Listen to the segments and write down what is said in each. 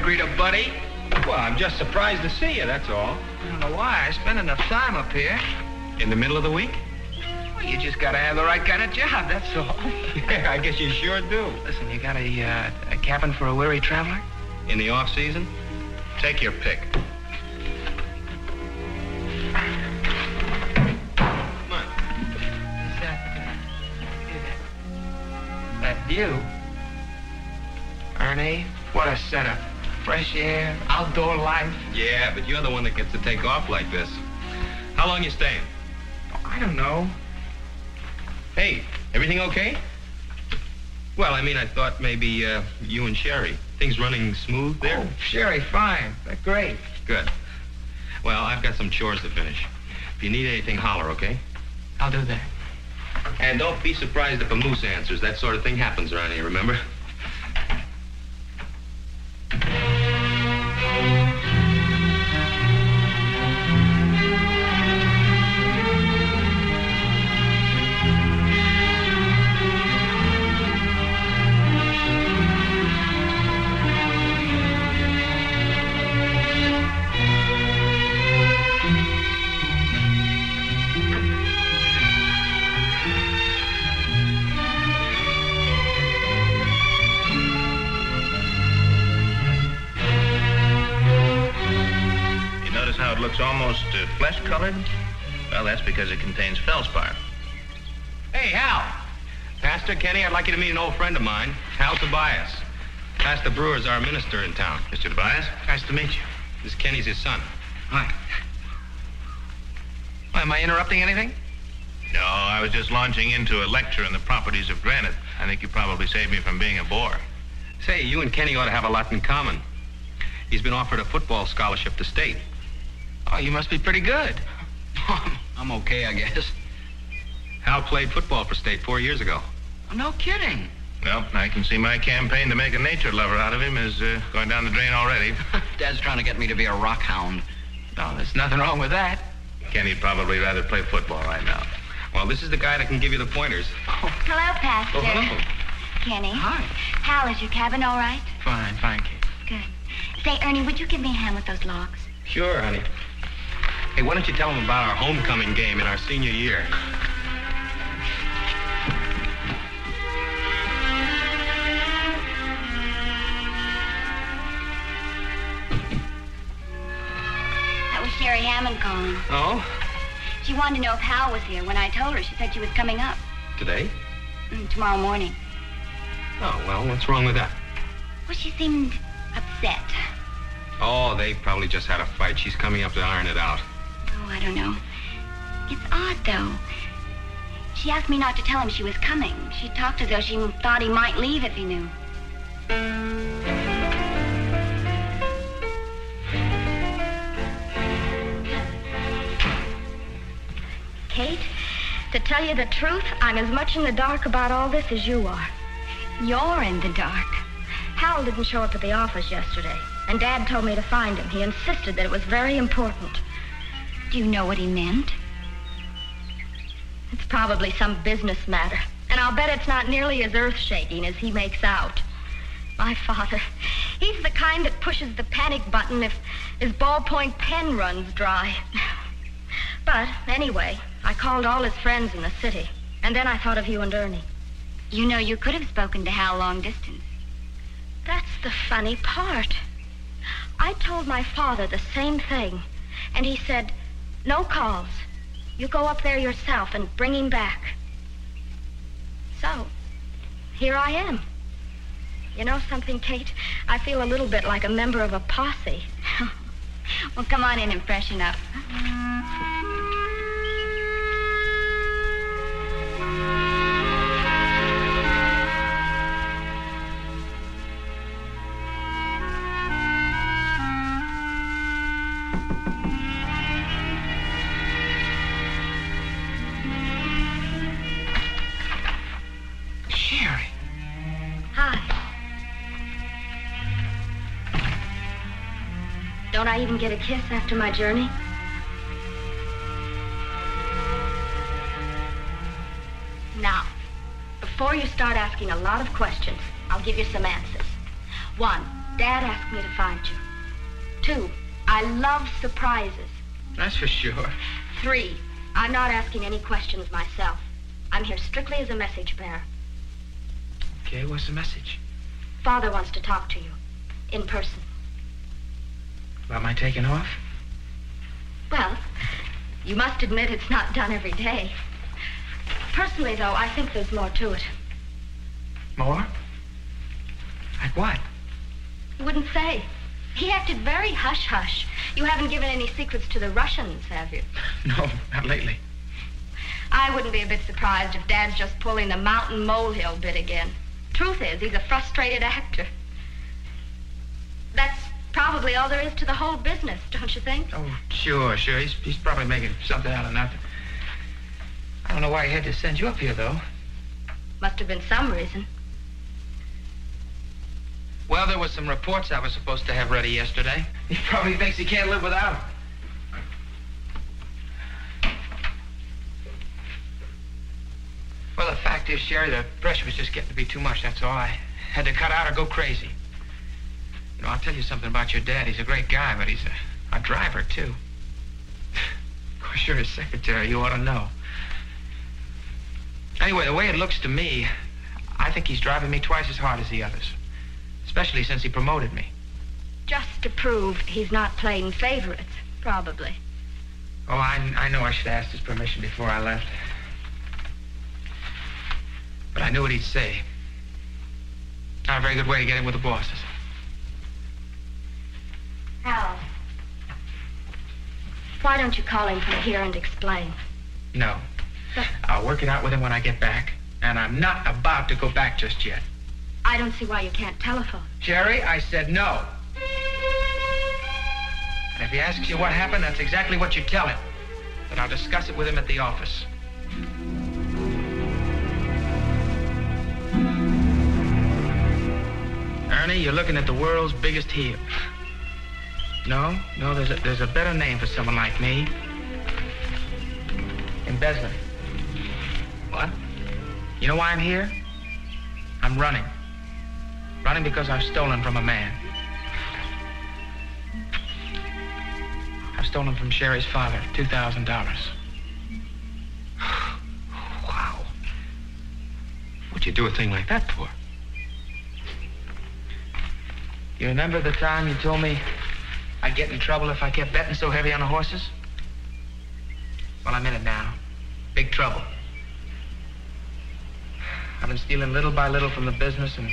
greet a buddy? Well, I'm just surprised to see you, that's all. I don't know why. I spend enough time up here. In the middle of the week? Well, you just gotta have the right kind of job, that's all. Yeah, I guess you sure do. Listen, you got a cabin for a weary traveler? In the off-season? Take your pick. Come on. Is that you? Ernie, what a setup. Fresh air, outdoor life. Yeah, but you're the one that gets to take off like this. How long you staying? Oh, I don't know. Hey, everything okay? Well, I mean, I thought maybe you and Sherry. Things running smooth there? Oh, Sherry, fine. They're great. Good. Well, I've got some chores to finish. If you need anything, holler, okay? I'll do that. And don't be surprised if a moose answers. That sort of thing happens around here, remember? Looks almost flesh-colored? Well, that's because it contains feldspar. Hey, Hal. Pastor Kenny, I'd like you to meet an old friend of mine, Hal Tobias. Pastor Brewer's our minister in town. Mr. Tobias, nice to meet you. This Kenny's his son. Hi. Well, am I interrupting anything? No, I was just launching into a lecture on the properties of granite. I think you probably saved me from being a bore. Say, you and Kenny ought to have a lot in common. He's been offered a football scholarship to state. Oh, you must be pretty good. I'm okay, I guess. Hal played football for state 4 years ago. Oh, no kidding. Well, I can see my campaign to make a nature lover out of him is going down the drain already. Dad's trying to get me to be a rock hound. No, there's nothing wrong with that. Kenny'd probably rather play football right now. Well, this is the guy that can give you the pointers. Oh. Hello, Pastor. Oh, hello. Kenny. Hi. Hal, is your cabin all right? Fine, Kate. Good. Say, Ernie, would you give me a hand with those logs? Sure, honey. Hey, why don't you tell them about our homecoming game in our senior year? That was Sherry Hammond calling. Oh? She wanted to know if Hal was here. When I told her, she said she was coming up. Today? Tomorrow morning. Oh, well, what's wrong with that? Well, she seemed upset. Oh, they probably just had a fight. She's coming up to iron it out. Oh, I don't know. It's odd, though. She asked me not to tell him she was coming. She talked as though she thought he might leave if he knew. Kate, to tell you the truth, I'm as much in the dark about all this as you are. You're in the dark. Hal didn't show up at the office yesterday, and Dad told me to find him. He insisted that it was very important. Do you know what he meant? It's probably some business matter, and I'll bet it's not nearly as earth-shaking as he makes out. My father, he's the kind that pushes the panic button if his ballpoint pen runs dry. But anyway, I called all his friends in the city, and then I thought of you and Ernie. You know, you could have spoken to Hal long distance. That's the funny part. I told my father the same thing, and he said, no calls. You go up there yourself and bring him back. So, here I am. You know something, Kate? I feel a little bit like a member of a posse. Well, come on in and freshen up. Sherry. Hi. Don't I even get a kiss after my journey? Now, before you start asking a lot of questions, I'll give you some answers. 1, Dad asked me to find you. 2, I love surprises. That's for sure. 3, I'm not asking any questions myself. I'm here strictly as a message bearer. Okay, what's the message? Father wants to talk to you. In person. About my taking off? Well, you must admit it's not done every day. Personally, though, I think there's more to it. More? Like what? You wouldn't say. He acted very hush-hush. You haven't given any secrets to the Russians, have you? No, not lately. I wouldn't be a bit surprised if Dad's just pulling the mountain molehill bit again. Truth is, he's a frustrated actor. That's probably all there is to the whole business, don't you think? Oh, sure. He's probably making something out of nothing. I don't know why he had to send you up here, though. Must have been some reason. Well, there was some reports I was supposed to have ready yesterday. He probably thinks he can't live without them. Well, the fact is, Sherry, the pressure was just getting to be too much, that's all. I had to cut out or go crazy. You know, I'll tell you something about your dad. He's a great guy, but he's a driver, too. Of course, you're his secretary. You ought to know. Anyway, the way it looks to me, I think he's driving me twice as hard as the others. Especially since he promoted me. Just to prove he's not playing favorites, probably. Oh, I know I should have asked his permission before I left. But I knew what he'd say. Not a very good way to get in with the bosses. Hal, why don't you call him from here and explain? No. I'll work it out with him when I get back. And I'm not about to go back just yet. I don't see why you can't telephone. Jerry, I said no. And if he asks you what happened, that's exactly what you tell him. But I'll discuss it with him at the office. Ernie, you're looking at the world's biggest heel. No, there's a better name for someone like me. Embezzler. What? You know why I'm here? I'm running. Running because I've stolen from a man. I've stolen from Sherry's father $2,000. Wow. What'd you do a thing like that for? You remember the time you told me I'd get in trouble if I kept betting so heavy on the horses? Well, I'm in it now. Big trouble. I've been stealing little by little from the business and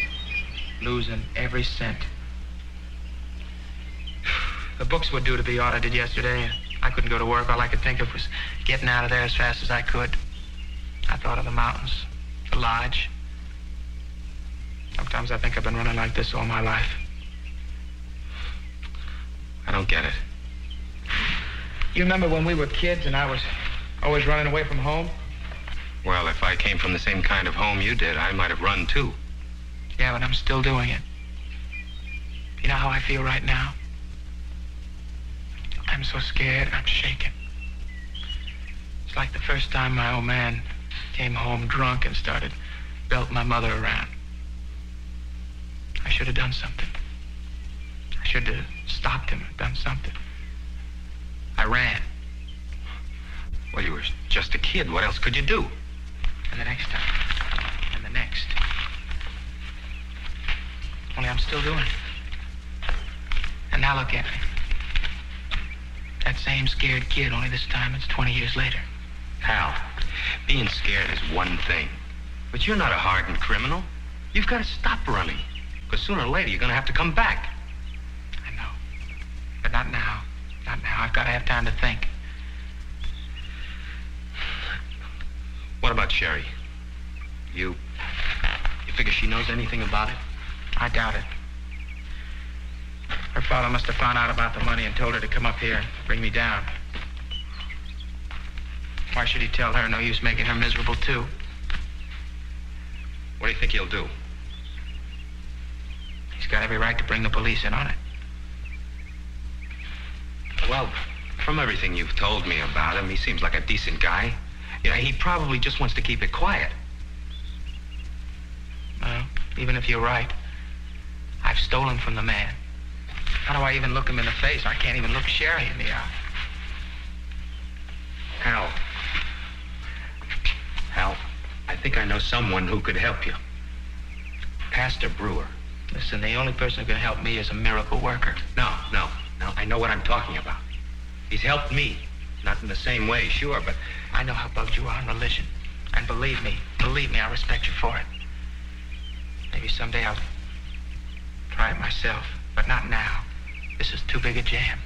losing every cent. The books were due to be audited yesterday. I couldn't go to work. All I could think of was getting out of there as fast as I could. I thought of the mountains, the lodge. Sometimes I think I've been running like this all my life. I don't get it. You remember when we were kids and I was always running away from home? Well, if I came from the same kind of home you did, I might have run too. Yeah, but I'm still doing it. You know how I feel right now? I'm so scared, I'm shaking. It's like the first time my old man came home drunk and started belting my mother around. I should have done something. I should have stopped him and done something. I ran. Well, you were just a kid. What else could you do? And the next time. And the next. Only I'm still doing it. And now look at me. That same scared kid, only this time it's 20 years later. Hal, being scared is one thing. But you're not a hardened criminal. You've got to stop running. Because sooner or later you're going to have to come back. I know. But not now. Not now. I've got to have time to think. What about Sherry? You figure she knows anything about it? I doubt it. Her father must have found out about the money and told her to come up here and bring me down. Why should he tell her? No use making her miserable, too. What do you think he'll do? He's got every right to bring the police in on it. Well, from everything you've told me about him, he seems like a decent guy. You know, he probably just wants to keep it quiet. Well, even if you're right, I I've stolen from the man. How do I even look him in the face? I can't even look Sherry in the eye. Hal, I think I know someone who could help you. Pastor Brewer. Listen, the only person who can help me is a miracle worker. No, I know what I'm talking about. He's helped me. Not in the same way, sure, but... I know how bugged you are on religion. And believe me, I respect you for it. Maybe someday I'll try it myself, but not now. This is too big a jam.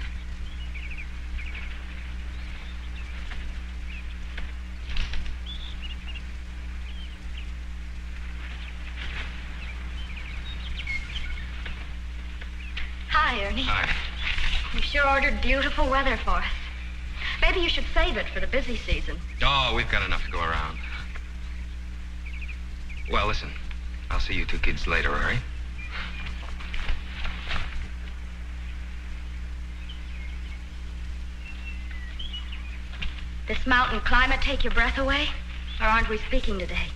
Hi, Ernie. Hi. You sure ordered beautiful weather for us. Maybe you should save it for the busy season. Oh, we've got enough to go around. Well, listen, I'll see you two kids later, all right? This mountain climate take your breath away? Or aren't we speaking today?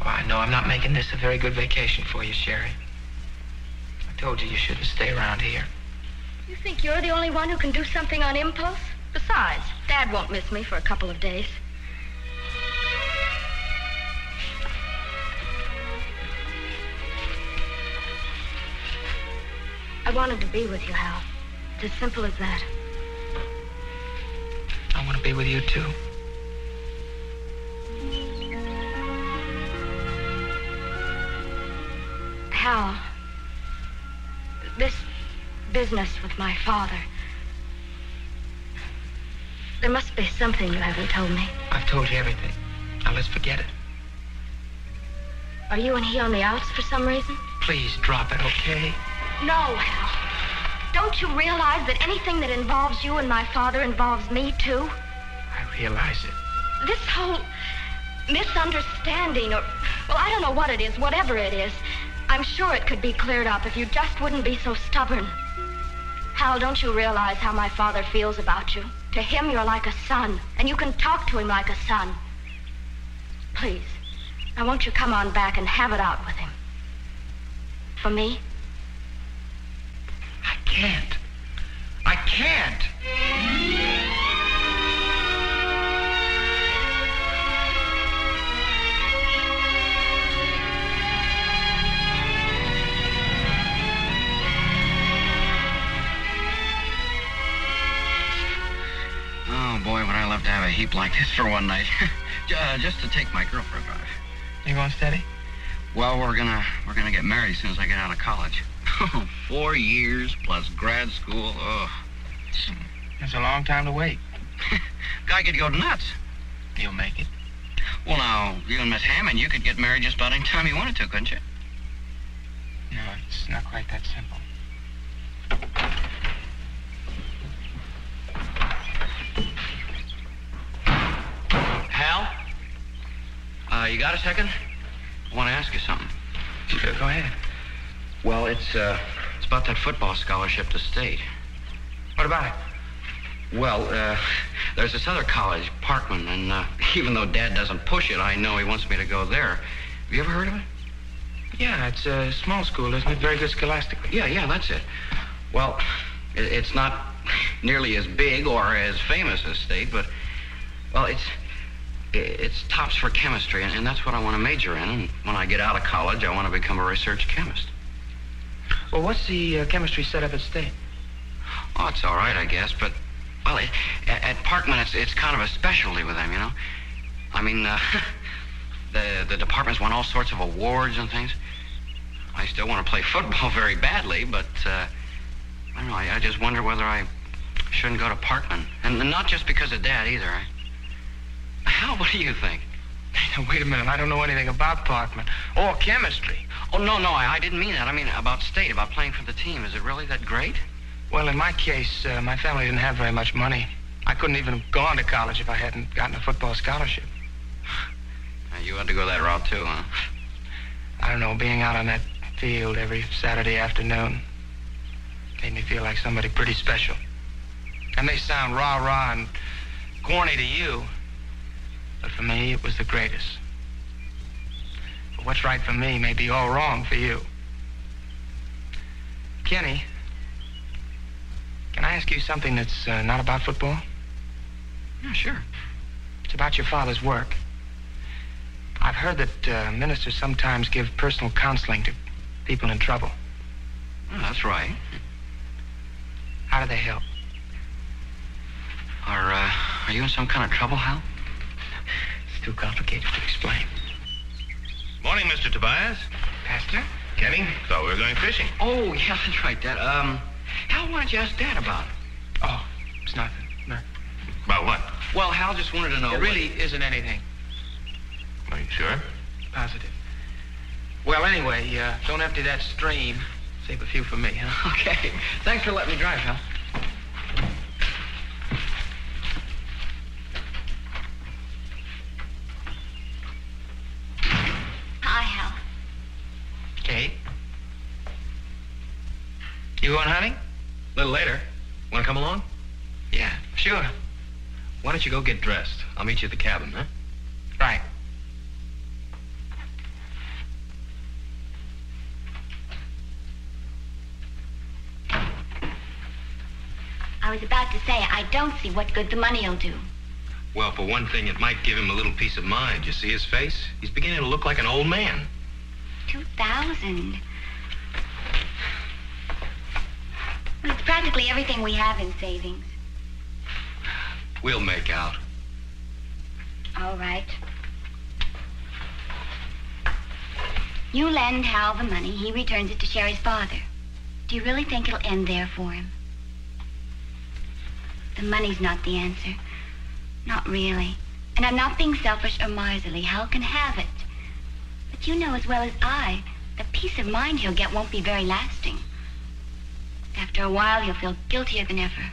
Oh, I know I'm not making this a very good vacation for you, Sherry. I told you you shouldn't stay around here. You think you're the only one who can do something on impulse? Besides, Dad won't miss me for a couple of days. I wanted to be with you, Hal. It's as simple as that. I want to be with you, too. Hal, this business with my father. There must be something you haven't told me. I've told you everything. Now let's forget it. Are you and he on the outs for some reason? Please drop it, okay? No, Hal. Don't you realize that anything that involves you and my father involves me, too? I realize it. This whole misunderstanding, or, well, I don't know what it is, whatever it is, I'm sure it could be cleared up if you just wouldn't be so stubborn. Hal, don't you realize how my father feels about you? To him, you're like a son, and you can talk to him like a son. Please, now won't you come on back and have it out with him? For me? I can't. I can't. Oh, boy, would I love to have a heap like this for one night. Just to take my girl for a drive. You going steady? Well, we're gonna get married as soon as I get out of college. 4 years plus grad school. Oh. That's a long time to wait. Guy could go nuts. You'll make it. Well, now, you and Miss Hammond, you could get married just about any time you wanted to, couldn't you? No, it's not quite that simple. Hal? You got a second? I want to ask you something. Sure, go ahead. Well, it's about that football scholarship to state. What about it? Well, there's this other college, Parkman, and even though Dad doesn't push it, I know he wants me to go there. Have you ever heard of it? Yeah, it's a small school, isn't it? Very good scholastically. Yeah, that's it. Well, it's not nearly as big or as famous as state, but, well, it's tops for chemistry, and that's what I want to major in. And when I get out of college, I want to become a research chemist. Well, what's the chemistry setup at state? Oh, it's all right, I guess, but, well, at Parkman, it's kind of a specialty with them, you know? I mean, the department's won all sorts of awards and things. I still want to play football very badly, but, I don't know, I just wonder whether I shouldn't go to Parkman. And not just because of Dad, either. Hal, what do you think? Wait a minute, I don't know anything about Parkman or chemistry. Oh, no, I didn't mean that. I mean about state, about playing for the team. Is it really that great? Well, in my case, my family didn't have very much money. I couldn't even have gone to college if I hadn't gotten a football scholarship. You had to go that route, too, huh? I don't know, being out on that field every Saturday afternoon made me feel like somebody pretty special. That may sound rah-rah and corny to you, but for me, it was the greatest. But what's right for me may be all wrong for you. Kenny, can I ask you something that's not about football? Yeah, sure. It's about your father's work. I've heard that ministers sometimes give personal counseling to people in trouble. Oh, that's right. How do they help? Are you in some kind of trouble, Hal? It's too complicated to explain. Morning, Mr. Tobias. Pastor? Kenny, thought we were going fishing. Oh, yeah, that's right, Dad. Hal, why don't you ask Dad about it? Oh, it's nothing. Nothing. About what? Well, Hal just wanted to know. It really isn't anything. Are you sure? Positive. Well, anyway, don't empty that stream. Save a few for me, huh? Okay. Thanks for letting me drive, Hal. Hi, Hal. Kate? You going hunting? A little later. Want to come along? Yeah, sure. Why don't you go get dressed? I'll meet you at the cabin, huh? Right. I was about to say, I don't see what good the money'll do. Well, for one thing, it might give him a little peace of mind. You see his face? He's beginning to look like an old man. 2,000. Well, it's practically everything we have in savings. We'll make out. All right. You lend Hal the money. He returns it to Sherry's father. Do you really think it'll end there for him? The money's not the answer. Not really. And I'm not being selfish or miserly. Hal can have it. But you know as well as I, the peace of mind he'll get won't be very lasting. After a while, he'll feel guiltier than ever.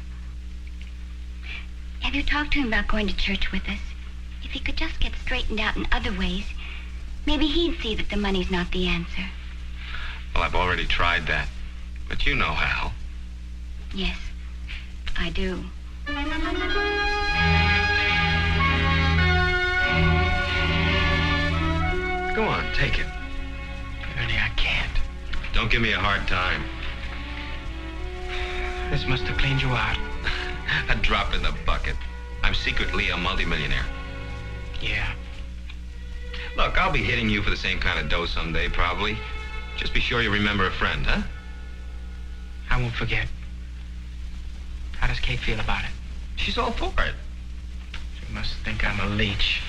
Have you talked to him about going to church with us? If he could just get straightened out in other ways, maybe he'd see that the money's not the answer. Well, I've already tried that. But you know Hal. Yes, I do. Go on, take it. Ernie, I can't. Don't give me a hard time. This must have cleaned you out. A drop in the bucket. I'm secretly a multimillionaire. Yeah. Look, I'll be hitting you for the same kind of dough someday, probably. Just be sure you remember a friend, huh? I won't forget. How does Kate feel about it? She's all for it. She must think I'm a leech.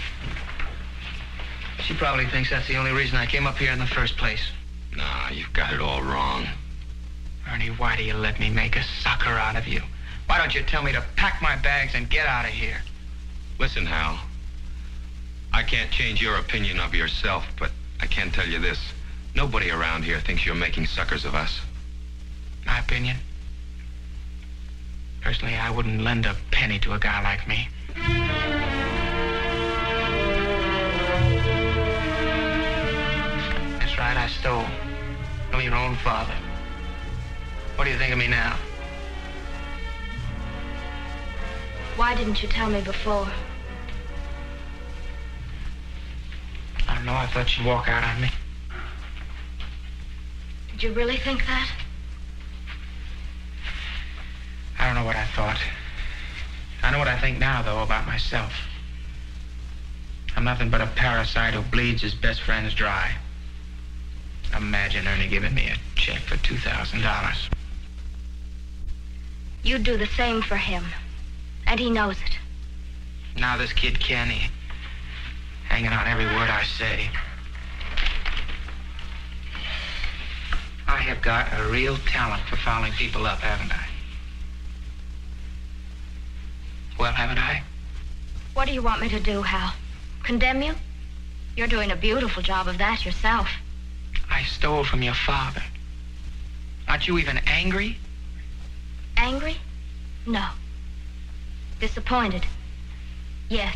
She probably thinks that's the only reason I came up here in the first place. Nah, you've got it all wrong. Ernie, why do you let me make a sucker out of you? Why don't you tell me to pack my bags and get out of here? Listen, Hal. I can't change your opinion of yourself, but I can tell you this. Nobody around here thinks you're making suckers of us. My opinion? Personally, I wouldn't lend a penny to a guy like me. That's right, I stole. From your own father. What do you think of me now? Why didn't you tell me before? I don't know, I thought you'd walk out on me. Did you really think that? I don't know what I thought. I know what I think now, though, about myself. I'm nothing but a parasite who bleeds his best friends dry. Imagine Ernie giving me a check for $2,000. You'd do the same for him. And he knows it. Now this kid Kenny, hanging on every word I say. I have got a real talent for fouling people up, haven't I? Well, haven't I? What do you want me to do, Hal? Condemn you? You're doing a beautiful job of that yourself. I stole from your father. Aren't you even angry? Angry? No. Disappointed? Yes.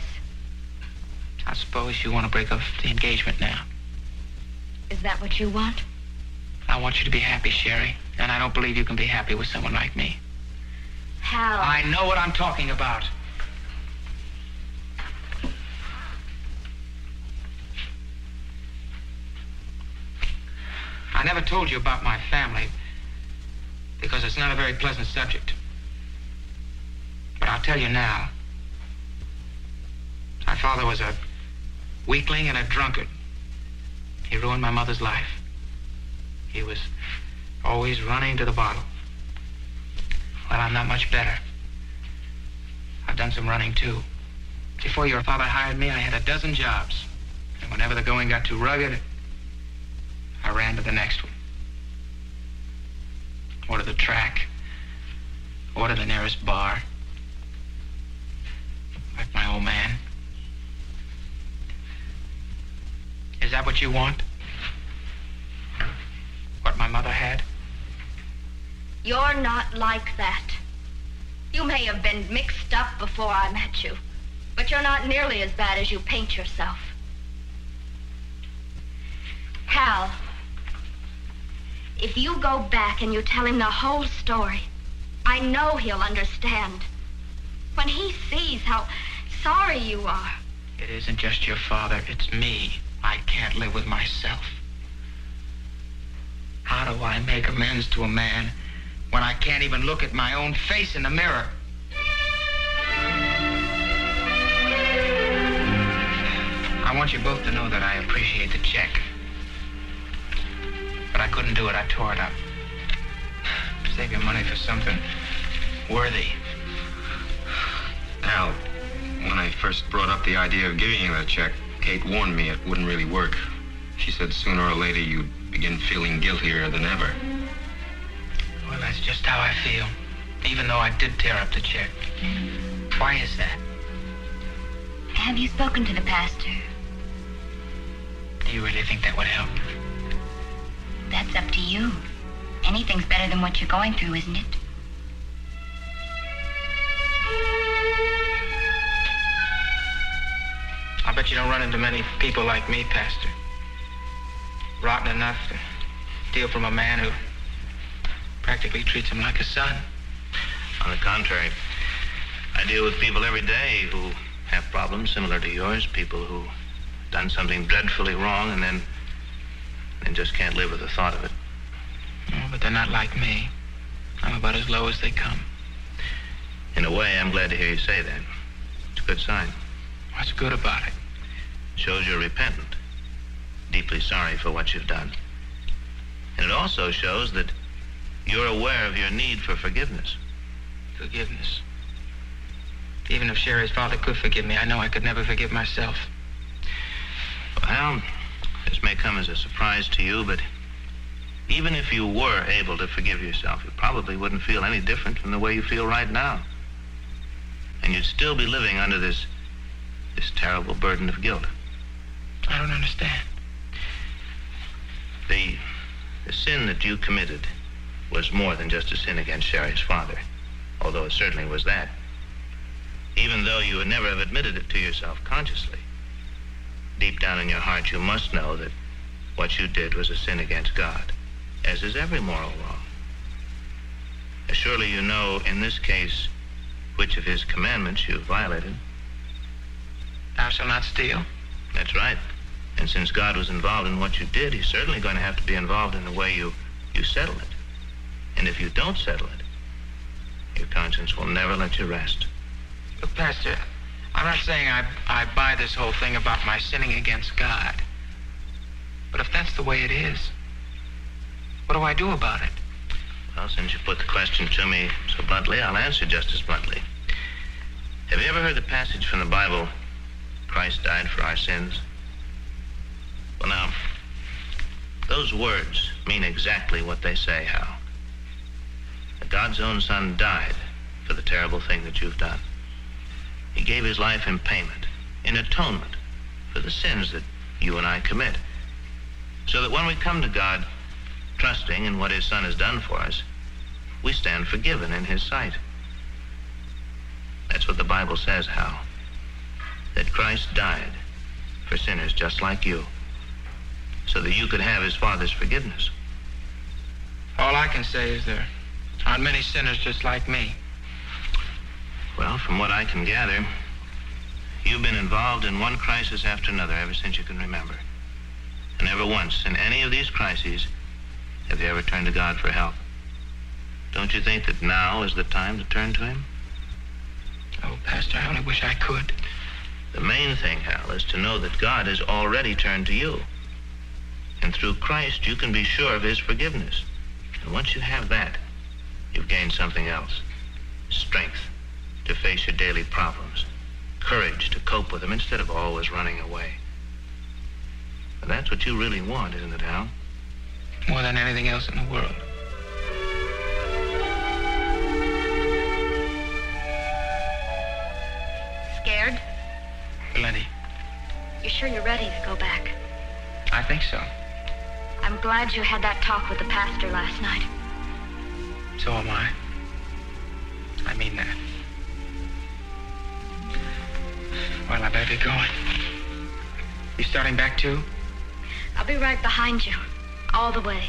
I suppose you want to break up the engagement now. Is that what you want? I want you to be happy, Sherry. And I don't believe you can be happy with someone like me. Hal. I know what I'm talking about. I never told you about my family. because it's not a very pleasant subject. But I'll tell you now. My father was a weakling and a drunkard. He ruined my mother's life. He was always running to the bottle. Well, I'm not much better. I've done some running, too. Before your father hired me, I had a dozen jobs. And whenever the going got too rugged, I ran to the next one. Or to the track. Or to the nearest bar. Like my old man. Is that what you want? What my mother had? You're not like that. You may have been mixed up before I met you, but you're not nearly as bad as you paint yourself. Hal, if you go back and you tell him the whole story, I know he'll understand. When he sees how sorry you are. It isn't just your father, it's me. I can't live with myself. How do I make amends to a man when I can't even look at my own face in the mirror? I want you both to know that I appreciate the check. But I couldn't do it. I tore it up. Save your money for something worthy. Al, when I first brought up the idea of giving you that check, Kate warned me it wouldn't really work. She said sooner or later you'd begin feeling guiltier than ever. Well, that's just how I feel, even though I did tear up the check. Why is that? Have you spoken to the pastor? Do you really think that would help? That's up to you. Anything's better than what you're going through, isn't it? I bet you don't run into many people like me, Pastor. Rotten enough to steal from a man who practically treats him like a son. On the contrary, I deal with people every day who have problems similar to yours, people who've done something dreadfully wrong and then just can't live with the thought of it. Oh, but they're not like me. I'm about as low as they come. In a way, I'm glad to hear you say that. It's a good sign. What's good about it? Shows you're repentant, deeply sorry for what you've done. And it also shows that you're aware of your need for forgiveness. Forgiveness. Even if Sherry's father could forgive me, I know I could never forgive myself. Well, this may come as a surprise to you, but even if you were able to forgive yourself, you probably wouldn't feel any different from the way you feel right now. And you'd still be living under this terrible burden of guilt. I don't understand. The sin that you committed was more than just a sin against Sherry's father, although it certainly was that. Even though you would never have admitted it to yourself consciously, deep down in your heart you must know that what you did was a sin against God, as is every moral law. As surely you know, in this case, which of his commandments you violated. Thou shalt not steal. That's right. And since God was involved in what you did, he's certainly going to have to be involved in the way you settle it. And if you don't settle it, your conscience will never let you rest. Look, Pastor, I'm not saying I buy this whole thing about my sinning against God. But if that's the way it is, what do I do about it? Well, since you put the question to me so bluntly, I'll answer just as bluntly. Have you ever heard the passage from the Bible, Christ died for our sins? Well, now, those words mean exactly what they say, Hal. That God's own Son died for the terrible thing that you've done. He gave his life in payment, in atonement, for the sins that you and I commit. So that when we come to God, trusting in what his Son has done for us, we stand forgiven in his sight. That's what the Bible says, Hal. That Christ died for sinners just like you, so that you could have his Father's forgiveness. All I can say is there aren't many sinners just like me. Well, from what I can gather, you've been involved in one crisis after another ever since you can remember. And never once in any of these crises have you ever turned to God for help. Don't you think that now is the time to turn to him? Oh, Pastor, I only wish I could. The main thing, Hal, is to know that God has already turned to you. And through Christ, you can be sure of his forgiveness. And once you have that, you've gained something else. Strength to face your daily problems. Courage to cope with them instead of always running away. And that's what you really want, isn't it, Hal? More than anything else in the world. Scared? Plenty. You sure you're ready to go back? I think so. I'm glad you had that talk with the pastor last night. So am I. I mean that. Well, I better be going. You starting back too? I'll be right behind you, all the way.